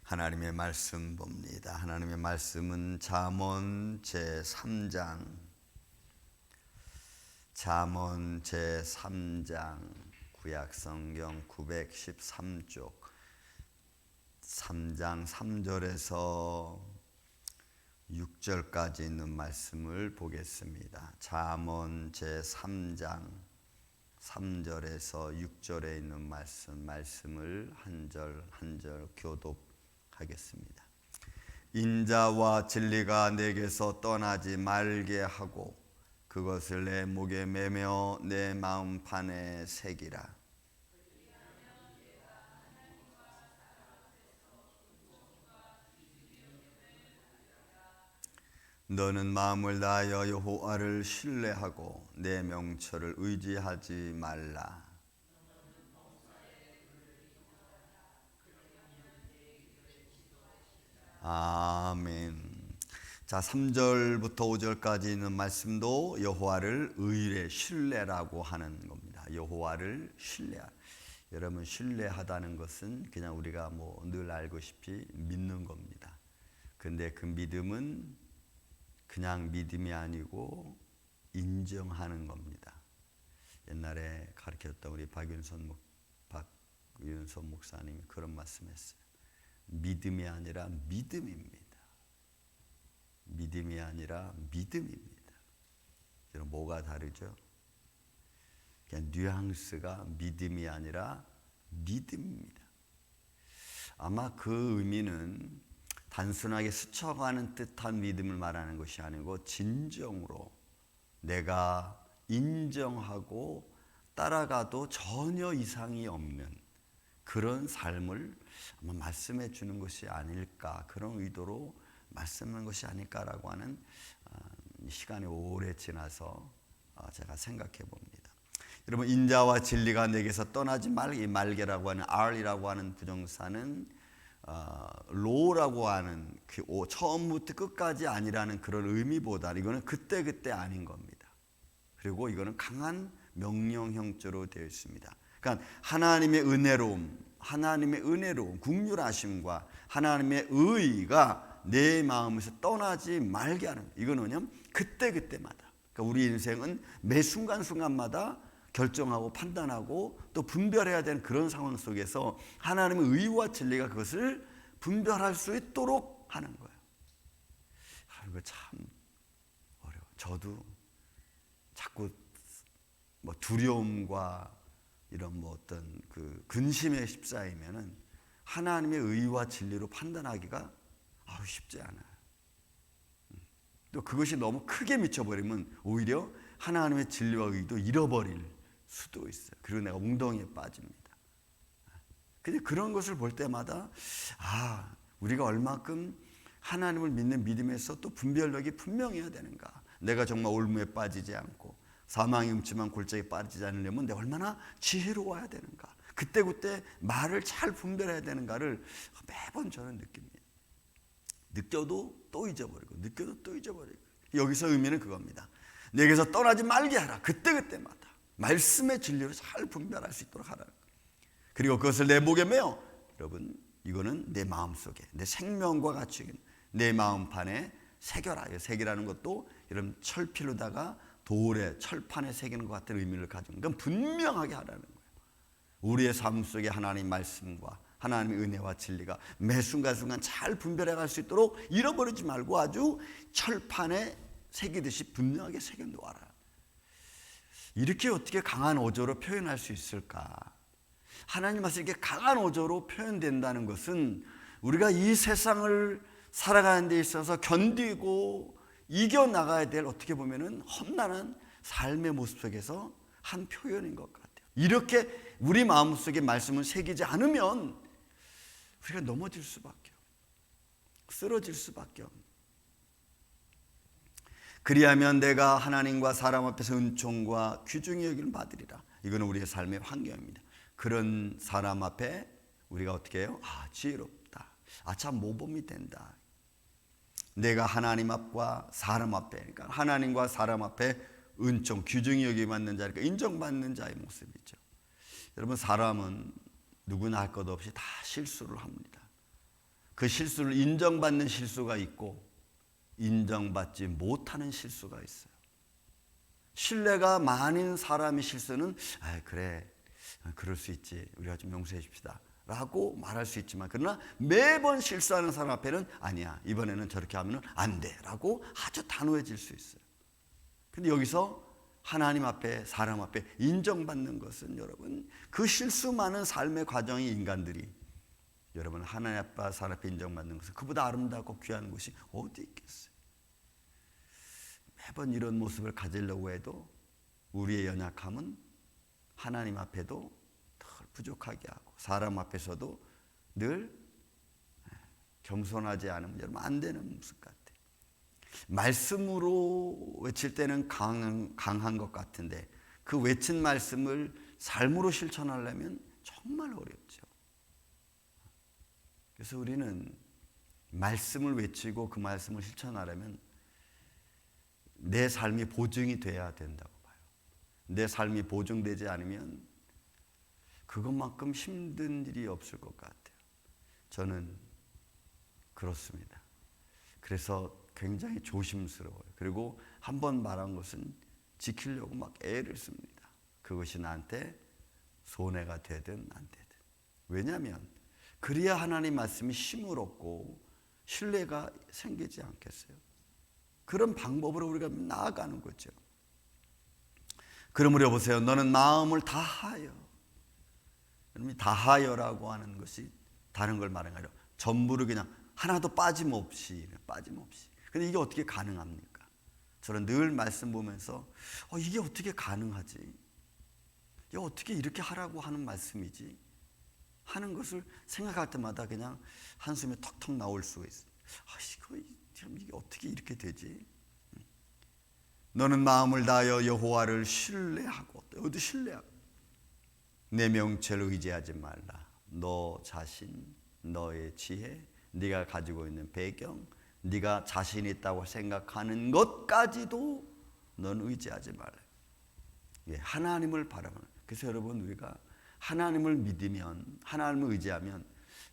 하나님의 말씀 봅니다. 하나님의 말씀은 잠언 제3장 구약성경 913쪽 3장 3절에서 6절까지 있는 말씀을 보겠습니다. 잠언 제3장 3절에서 6절에 있는 말씀을 한 절 한 절 교독하겠습니다. 인자와 진리가 내게서 떠나지 말게 하고 그것을 내 목에 매며 내 마음판에 새기라. 너는 마음을 다하여 여호와를 신뢰하고 내 명철을 의지하지 말라. 아멘. 자, 3절부터 5절까지 있는 말씀도 여호와를 의뢰, 신뢰라고 하는 겁니다. 여호와를 신뢰하라. 여러분, 신뢰하다는 것은 그냥 우리가 늘 알고싶이 믿는 겁니다. 근데 그 믿음은 그냥 믿음이 아니고 인정하는 겁니다. 옛날에 가르쳤던 우리 박윤선 목사님이 그런 말씀했어요. 믿음이 아니라 믿음입니다. 믿음이 아니라 믿음입니다. 여러분, 뭐가 다르죠? 그냥 뉘앙스가 믿음이 아니라 믿음입니다. 아마 그 의미는 단순하게 스쳐가는 듯한 믿음을 말하는 것이 아니고 진정으로 내가 인정하고 따라가도 전혀 이상이 없는 그런 삶을 아마 말씀해 주는 것이 아닐까, 그런 의도로 말씀하는 것이 아닐까라고 하는 시간이 오래 지나서 제가 생각해 봅니다. 여러분, 인자와 진리가 내게서 떠나지 말게, 이 말게라고 하는 R이라고 하는 부정사는 로라고 하는 그 처음부터 끝까지 아니라는 그런 의미보다 이거는 그때 아닌 겁니다. 그리고 이거는 강한 명령형조로 되어 있습니다. 그러니까 하나님의 은혜로움, 긍휼하심과 하나님의 의가 내 마음에서 떠나지 말게 하는, 이거는 뭐냐면 그때마다, 그러니까 우리 인생은 매 순간순간마다 결정하고 판단하고 또 분별해야 되는 그런 상황 속에서 하나님의 의와 진리가 그것을 분별할 수 있도록 하는 거예요. 이거 참 어려워. 저도 자꾸 두려움과 이런 어떤 그 근심에 휩싸이면은 하나님의 의와 진리로 판단하기가 쉽지 않아요. 또 그것이 너무 크게 미쳐버리면 오히려 하나님의 진리와 의도 잃어버릴 수도 있어요. 그리고 내가 웅덩이에 빠집니다. 근데 그런 것을 볼 때마다 우리가 얼마큼 하나님을 믿는 믿음에서 또 분별력이 분명해야 되는가. 내가 정말 올무에 빠지지 않고 사망의 음침한 골짜기에 빠지지 않으려면 내가 얼마나 지혜로워야 되는가. 그때 말을 잘 분별해야 되는가를 매번 저는 느낍니다. 느껴도 또 잊어버리고 여기서 의미는 그겁니다. 내게서 떠나지 말게 하라. 그때마다 말씀의 진리로 잘 분별할 수 있도록 하라. 그리고 그것을 내 목에 매어, 여러분, 이거는 내 마음속에 내 생명과 같이 내 마음판에 새겨라. 새기라는 것도 여러분 철필로다가 돌에 철판에 새기는 것 같은 의미를 가지고, 그건 분명하게 하라는 거예요. 우리의 삶 속에 하나님 말씀과 하나님의 은혜와 진리가 매 순간순간 잘 분별해 갈 수 있도록 잃어버리지 말고 아주 철판에 새기듯이 분명하게 새겨 놓아라. 이렇게 어떻게 강한 어조로 표현할 수 있을까? 하나님 말씀이 이렇게 강한 어조로 표현된다는 것은 우리가 이 세상을 살아가는 데 있어서 견디고 이겨나가야 될, 어떻게 보면은 험난한 삶의 모습 속에서 한 표현인 것 같아요. 이렇게 우리 마음속에 말씀을 새기지 않으면 우리가 넘어질 수밖에 없어요. 쓰러질 수밖에 없어요. 그리하면 내가 하나님과 사람 앞에서 은총과 귀중히 여기를 받으리라. 이거는 우리의 삶의 환경입니다. 그런 사람 앞에 우리가 어떻게 해요? 지혜롭다. 참 모범이 된다. 내가 하나님 앞과 사람 앞에, 그러니까 하나님과 사람 앞에 은총, 귀중히 여김받는 자니까 인정받는 자의 모습이죠. 여러분, 사람은 누구나 할 것 없이 다 실수를 합니다. 그 실수를 인정받는 실수가 있고 인정받지 못하는 실수가 있어요. 신뢰가 많은 사람의 실수는 그래, 그럴 수 있지, 우리가 좀 용서해 줍시다 라고 말할 수 있지만, 그러나 매번 실수하는 사람 앞에는 아니야, 이번에는 저렇게 하면 안 돼 라고 아주 단호해질 수 있어요. 근데 여기서 하나님 앞에, 사람 앞에 인정받는 것은, 여러분, 그 실수 많은 삶의 과정의 인간들이, 여러분, 하나님 앞에, 사람 앞에 인정받는 것은 그보다 아름답고 귀한 것이 어디 있겠어요. 매번 이런 모습을 가지려고 해도 우리의 연약함은 하나님 앞에도 늘 부족하게 하고 사람 앞에서도 늘 겸손하지 않으면, 여러분, 안 되는 모습 같아요. 말씀으로 외칠 때는 강한 것 같은데 그 외친 말씀을 삶으로 실천하려면 정말 어렵죠. 그래서 우리는 말씀을 외치고 그 말씀을 실천하려면 내 삶이 보증이 돼야 된다고 봐요. 내 삶이 보증되지 않으면 그것만큼 힘든 일이 없을 것 같아요. 저는 그렇습니다. 그래서 굉장히 조심스러워요. 그리고 한 번 말한 것은 지키려고 막 애를 씁니다. 그것이 나한테 손해가 되든 안 되든. 왜냐하면 그래야 하나님 말씀이 힘을 얻고 신뢰가 생기지 않겠어요? 그런 방법으로 우리가 나아가는 거죠. 그러므로 보세요. 너는 마음을 다하여. 다하여라고 하는 것이 다른 걸 말하는 게 아니라 전부를 그냥 하나도 빠짐없이. 근데 이게 어떻게 가능합니까? 저는 늘 말씀 보면서 이게 어떻게 가능하지? 이게 어떻게 이렇게 하라고 하는 말씀이지? 하는 것을 생각할 때마다 그냥 한숨이 턱턱 나올 수가 있어요. 이게 어떻게 이렇게 되지? 너는 마음을 다하여 여호와를 신뢰하고, 어디 신뢰하고, 내 명체를 의지하지 말라. 너 자신, 너의 지혜, 네가 가지고 있는 배경, 네가 자신 있다고 생각하는 것까지도 넌 의지하지 말라. 하나님을 바라보는. 그래서 여러분, 우리가 하나님을 믿으면, 하나님을 의지하면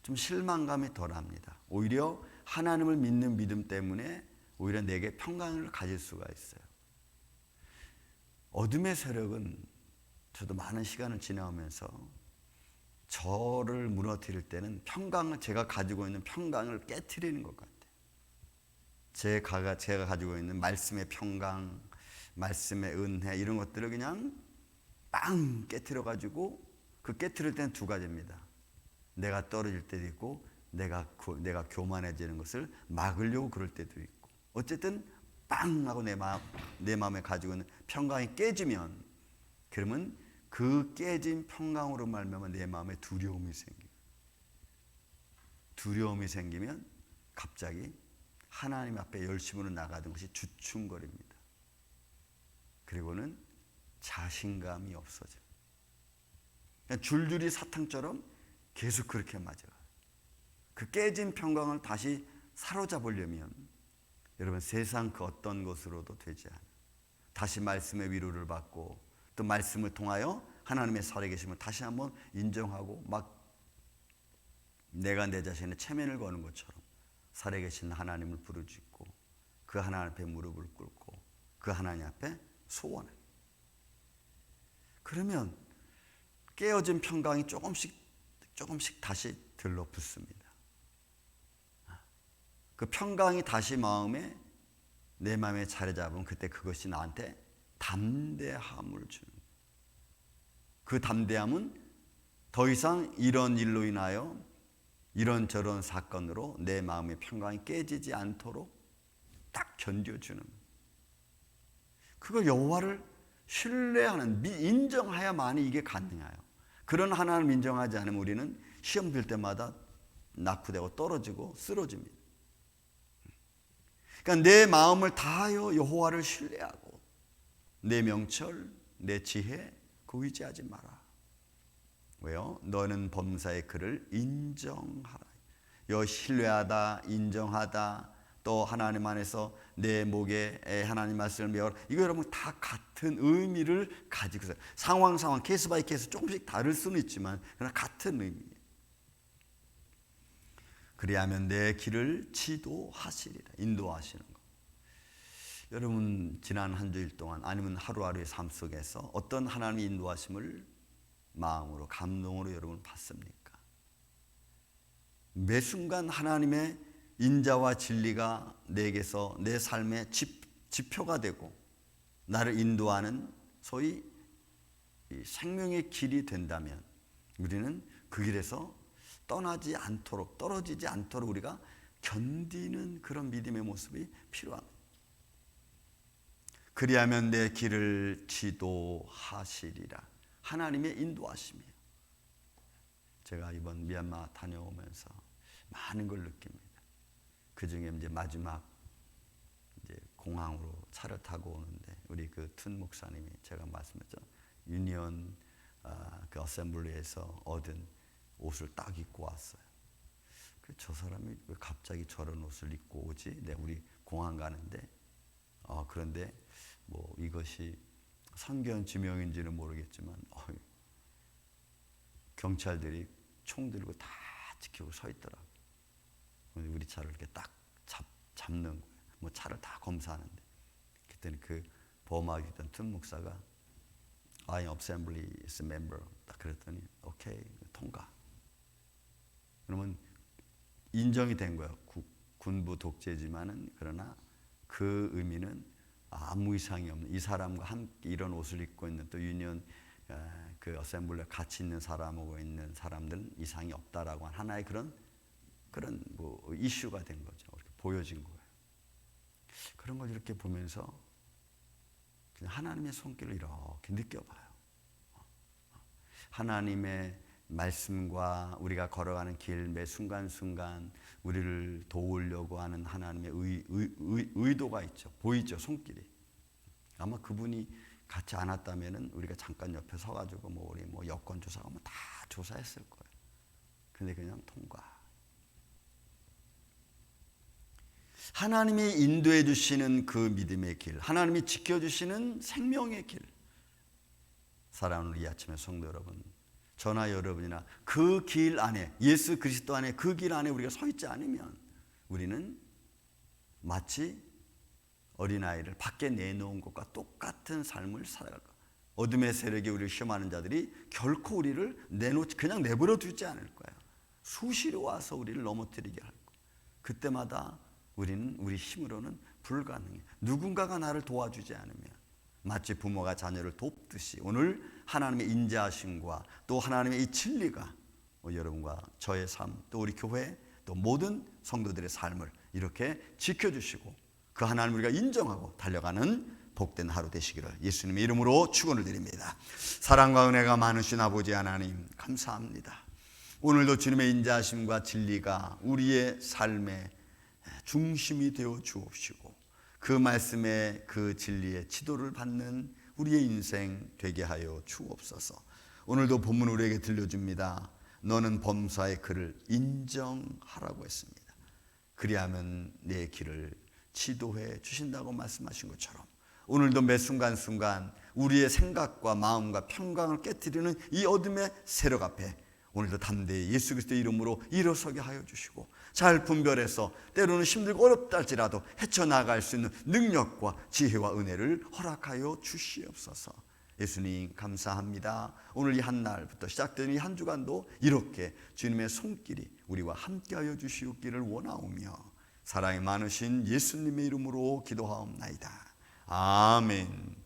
좀 실망감이 덜합니다. 오히려 하나님을 믿는 믿음 때문에 오히려 내게 평강을 가질 수가 있어요. 어둠의 세력은, 저도 많은 시간을 지나오면서 저를 무너뜨릴 때는 평강을, 제가 가지고 있는 평강을 깨트리는 것 같아요. 제가 가지고 있는 말씀의 평강, 말씀의 은혜, 이런 것들을 그냥 빵 깨트려가지고, 그 깨트릴 때는 두 가지입니다. 내가 떨어질 때도 있고 내가 교만해지는 것을 막으려고 그럴 때도 있고, 어쨌든 빵 하고 내 마음에 가지고 있는 평강이 깨지면, 그러면 그 깨진 평강으로 말미암아 내 마음에 두려움이 생겨요. 두려움이 생기면 갑자기 하나님 앞에 열심으로 나가던 것이 주춤거립니다. 그리고는 자신감이 없어져요. 그냥 줄줄이 사탕처럼 계속 그렇게 맞아요. 그 깨진 평강을 다시 사로잡으려면, 여러분, 세상 그 어떤 것으로도 되지 않아요. 다시 말씀의 위로를 받고 또 말씀을 통하여 하나님의 살아계심을 다시 한번 인정하고, 막 내가 내 자신의 체면을 거는 것처럼 살아계신 하나님을 부르짖고 그 하나님 앞에 무릎을 꿇고 그 하나님 앞에 소원해. 그러면 깨어진 평강이 조금씩 다시 들러붙습니다. 그 평강이 다시 내 마음에 자리 잡으면 그때 그것이 나한테 담대함을 주는, 그 담대함은 더 이상 이런 일로 인하여 이런저런 사건으로 내 마음의 평강이 깨지지 않도록 딱 견뎌주는, 그걸 여호와를 신뢰하는, 인정해야만이 이게 가능해요. 그런 하나님을 인정하지 않으면 우리는 시험 들 때마다 낙후되고 떨어지고 쓰러집니다. 그러니까 내 마음을 다하여 여호와를 신뢰하고 내 명철, 내 지혜 그 의지하지 마라. 왜요? 너는 범사의 그를 인정하라. 신뢰하다, 인정하다, 또 하나님 안에서 내 목에 하나님 말씀을 메워라. 이거 여러분 다 같은 의미를 가지고 있어요. 상황 케이스 바이 케이스 조금씩 다를 수는 있지만 그러나 같은 의미예요. 그리하면 내 길을 지도하시리라. 인도하시는 거. 여러분 지난 한 주일 동안 아니면 하루하루의 삶 속에서 어떤 하나님의 인도하심을 마음으로 감동으로 여러분 봤습니까? 매 순간 하나님의 인자와 진리가 내게서 내 삶의 지표가 되고 나를 인도하는 소위 생명의 길이 된다면 우리는 그 길에서 떠나지 않도록 떨어지지 않도록 우리가 견디는 그런 믿음의 모습이 필요합니다. 그리하면 내 길을 지도하시리라. 하나님의 인도하심이에요. 제가 이번 미얀마 다녀오면서 많은 걸 느낍니다. 그 중에 이제 마지막 이제 공항으로 차를 타고 오는데 우리 그 튼 목사님이 제가 말씀했죠. 유니언 그 어셈블리에서 얻은 옷을 딱 입고 왔어요. 저 사람이 왜 갑자기 저런 옷을 입고 오지? 네, 우리 공항 가는데 그런데 뭐 이것이 선견 지명인지는 모르겠지만 경찰들이 총 들고 다 지키고 서 있더라고요. 우리 차를 이렇게 딱 잡는 거예요. 뭐 차를 다 검사하는데 그때는 그 보호막이 있던 튼 목사가 I am Assembly's member 딱 그랬더니 오케이 통과. 그러면 인정이 된 거예요. 군부 독재지만은 그러나 그 의미는 아무 이상이 없는 이 사람과 함께 이런 옷을 입고 있는 또 유니언 그 어셈블리에 같이 있는 사람하고 있는 사람들은 이상이 없다라고 한 하나의 그런 뭐 이슈가 된 거죠. 이렇게 보여진 거예요. 그런 걸 이렇게 보면서 그냥 하나님의 손길을 이렇게 느껴봐요. 하나님의 말씀과 우리가 걸어가는 길 매 순간순간 우리를 도우려고 하는 하나님의 의도가 있죠. 보이죠, 손길이. 아마 그분이 같이 않았다면은 우리가 잠깐 옆에 서가지고 우리 여권 조사가 다 조사했을 거예요. 근데 그냥 통과. 하나님이 인도해 주시는 그 믿음의 길, 하나님이 지켜주시는 생명의 길. 사랑하는 이 아침에 성도 여러분, 저나 여러분이나 그 길 안에 예수 그리스도 안에 그 길 안에 우리가 서 있지 않으면 우리는 마치 어린아이를 밖에 내놓은 것과 똑같은 삶을 살아갈 거예요. 어둠의 세력이 우리를 시험하는 자들이 결코 우리를 그냥 내버려 두지 않을 거예요. 수시로 와서 우리를 넘어뜨리게 할 거예요. 그때마다 우리는 우리 힘으로는 불가능해요. 누군가가 나를 도와주지 않으면 마치 부모가 자녀를 돕듯이 오늘 하나님의 인자하심과 또 하나님의 이 진리가 여러분과 저의 삶, 또 우리 교회, 또 모든 성도들의 삶을 이렇게 지켜주시고 그 하나님을 우리가 인정하고 달려가는 복된 하루 되시기를 예수님의 이름으로 축원을 드립니다. 사랑과 은혜가 많으신 아버지 하나님 감사합니다. 오늘도 주님의 인자하심과 진리가 우리의 삶의 중심이 되어 주옵시고 그 말씀의 그 진리의 지도를 받는 우리의 인생 되게 하여 주옵소서. 오늘도 본문 우리에게 들려줍니다. 너는 범사의 그를 인정하라고 했습니다. 그리하면 내 길을 지도해 주신다고 말씀하신 것처럼 오늘도 매 순간순간 우리의 생각과 마음과 평강을 깨뜨리는 이 어둠의 세력 앞에 오늘도 담대히 예수 그리스도의 이름으로 일어서게 하여 주시고 잘 분별해서 때로는 힘들고 어렵다 할지라도 헤쳐나갈 수 있는 능력과 지혜와 은혜를 허락하여 주시옵소서. 예수님 감사합니다. 오늘 이 한 날부터 시작된 이 한 주간도 이렇게 주님의 손길이 우리와 함께하여 주시옵기를 원하오며 사랑이 많으신 예수님의 이름으로 기도하옵나이다. 아멘.